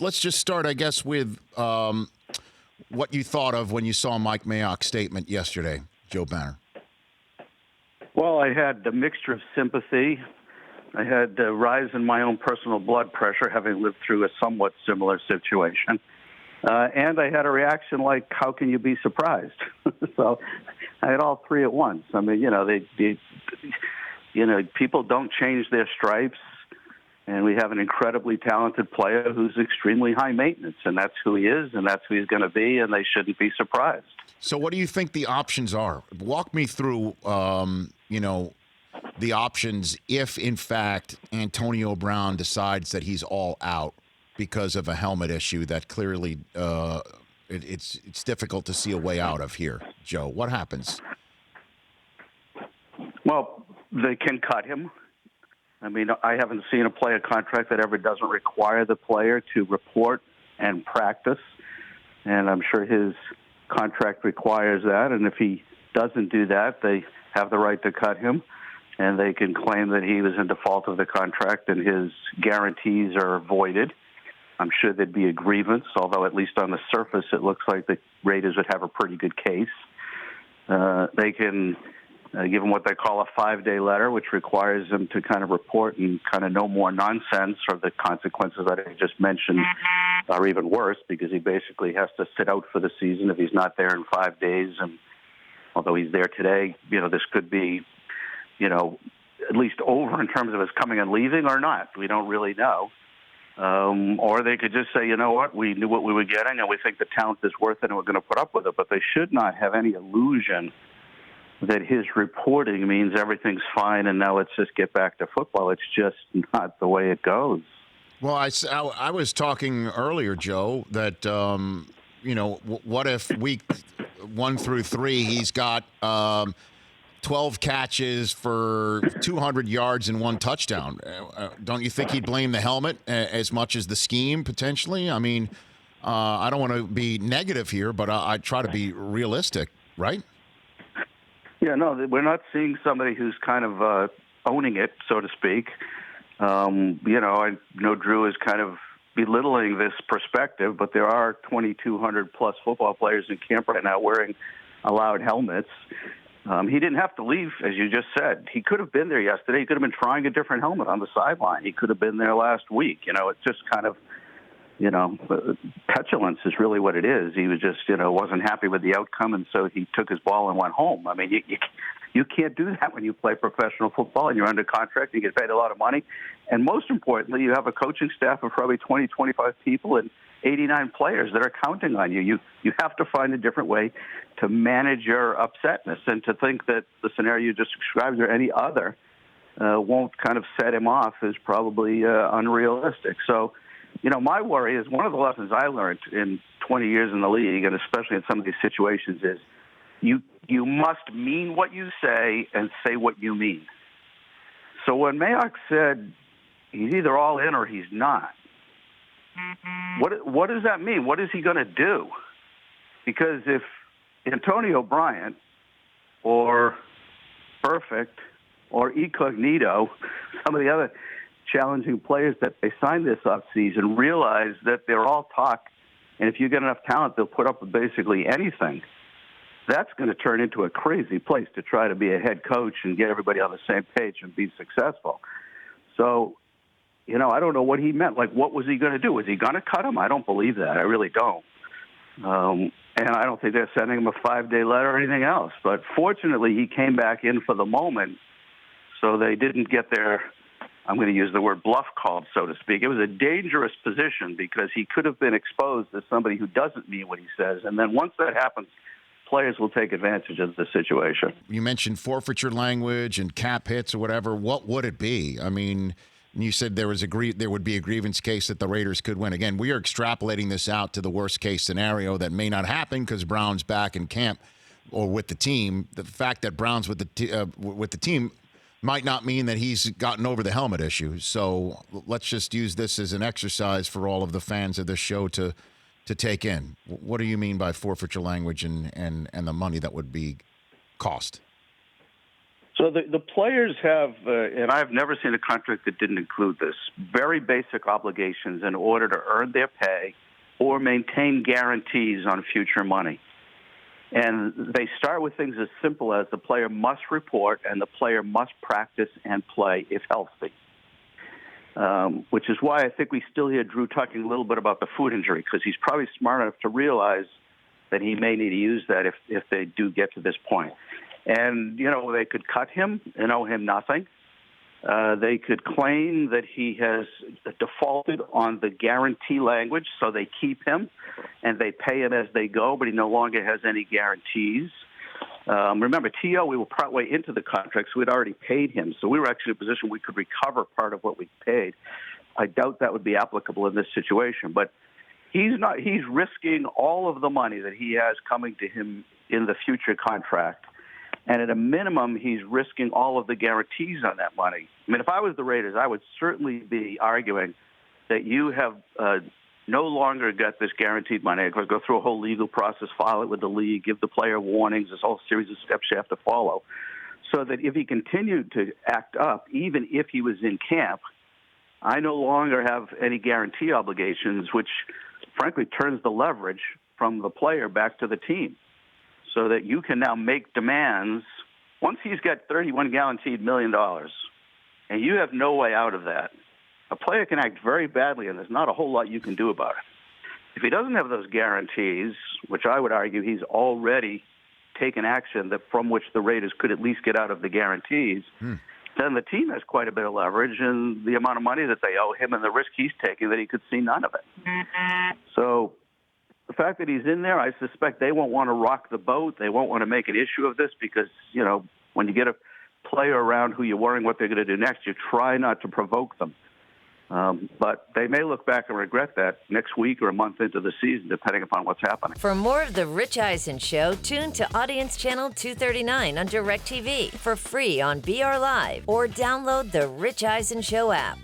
let's just start, I guess, with what you thought of when you saw Mike Mayock's statement yesterday, Joe Banner. Well, I had a mixture of sympathy. I had a rise in my own personal blood pressure, having lived through a somewhat similar situation. And I had a reaction like, how can you be surprised? So I had all three at once. I mean, people don't change their stripes. And we have an incredibly talented player who's extremely high maintenance, and that's who he is, and that's who he's going to be, and they shouldn't be surprised. So what do you think the options are? Walk me through, the options if, in fact, Antonio Brown decides that he's all out because of a helmet issue that clearly it's difficult to see a way out of here. Joe, what happens? Well, they can cut him. I mean, I haven't seen a player contract that ever doesn't require the player to report and practice, and I'm sure his contract requires that, and if he doesn't do that, they have the right to cut him, and they can claim that he was in default of the contract and his guarantees are voided. I'm sure there'd be a grievance, although at least on the surface it looks like the Raiders would have a pretty good case. They can give him what they call a 5-day letter, which requires him to kind of report and kind of no more nonsense, or the consequences that I just mentioned are even worse because he basically has to sit out for the season if he's not there in 5 days. And although he's there today, this could be, at least over in terms of his coming and leaving or not. We don't really know. Or they could just say, you know what, we knew what we were getting and we think the talent is worth it and we're going to put up with it. But they should not have any illusion that his reporting means everything's fine and now let's just get back to football. It's just not the way it goes. Well, I was talking earlier, Joe, that, what if week 1 through 3 he's got 12 catches for 200 yards and 1 touchdown? Don't you think he'd blame the helmet as much as the scheme, potentially? I mean, I don't want to be negative here, but I try to be realistic, right? Yeah, no, we're not seeing somebody who's kind of owning it, so to speak. I know Drew is kind of belittling this perspective, but there are 2,200-plus football players in camp right now wearing allowed helmets. He didn't have to leave, as you just said. He could have been there yesterday. He could have been trying a different helmet on the sideline. He could have been there last week. It's just kind of, petulance is really what it is. He was just, wasn't happy with the outcome, and so he took his ball and went home. I mean, you can't do that when you play professional football and you're under contract, you get paid a lot of money. And most importantly, you have a coaching staff of probably 20, 25 people and 89 players that are counting on you. You have to find a different way to manage your upsetness, and to think that the scenario you just described or any other won't kind of set him off is probably unrealistic. So, my worry is, one of the lessons I learned in 20 years in the league, and especially in some of these situations, is you must mean what you say and say what you mean. So when Mayock said he's either all in or he's not, what does that mean? What is he going to do? Because if Antonio Bryant or Perfect or Incognito, some of the other challenging players that they signed this offseason, realize that they're all talk, and if you get enough talent, they'll put up with basically anything. That's going to turn into a crazy place to try to be a head coach and get everybody on the same page and be successful. So, I don't know what he meant. Like, what was he going to do? Was he going to cut him? I don't believe that. I really don't. And I don't think they're sending him a 5-day letter or anything else. But fortunately, he came back in for the moment, so they didn't get their, I'm going to use the word bluff called, so to speak. It was a dangerous position because he could have been exposed as somebody who doesn't mean what he says. And then once that happens, players will take advantage of the situation. You mentioned forfeiture language and cap hits or whatever. What would it be? I mean, you said there would be a grievance case that the Raiders could win. Again, we are extrapolating this out to the worst case scenario that may not happen because Brown's back in camp or with the team. The fact that Brown's with the team might not mean that he's gotten over the helmet issue. So let's just use this as an exercise for all of the fans of this show to take in. What do you mean by forfeiture language and the money that would be cost? So the players have, and I've never seen a contract that didn't include this, very basic obligations in order to earn their pay or maintain guarantees on future money. And they start with things as simple as the player must report and the player must practice and play if healthy. Which is why I think we still hear Drew talking a little bit about the foot injury, because he's probably smart enough to realize that he may need to use that if they do get to this point. And, they could cut him and owe him nothing. They could claim that he has defaulted on the guarantee language, so they keep him and they pay him as they go, but he no longer has any guarantees. Remember, T.O., we were partway into the contract, so we'd already paid him. So we were actually in a position we could recover part of what we paid. I doubt that would be applicable in this situation. But he's risking all of the money that he has coming to him in the future contract. And at a minimum, he's risking all of the guarantees on that money. I mean, if I was the Raiders, I would certainly be arguing that you have no longer got this guaranteed money. I'd go through a whole legal process, file it with the league, give the player warnings, this whole series of steps you have to follow, so that if he continued to act up, even if he was in camp, I no longer have any guarantee obligations, which frankly turns the leverage from the player back to the team, so that you can now make demands. Once he's got $31 guaranteed $1 million, and you have no way out of that, a player can act very badly, and there's not a whole lot you can do about it. If he doesn't have those guarantees, which I would argue he's already taken action from which the Raiders could at least get out of the guarantees, then the team has quite a bit of leverage, and the amount of money that they owe him and the risk he's taking, that he could see none of it. So the fact that he's in there, I suspect they won't want to rock the boat. They won't want to make an issue of this because, when you get a player around who you're worrying what they're going to do next, you try not to provoke them. But they may look back and regret that next week or a month into the season, depending upon what's happening. For more of The Rich Eisen Show, tune to Audience Channel 239 on DirecTV for free on BR Live or download the Rich Eisen Show app.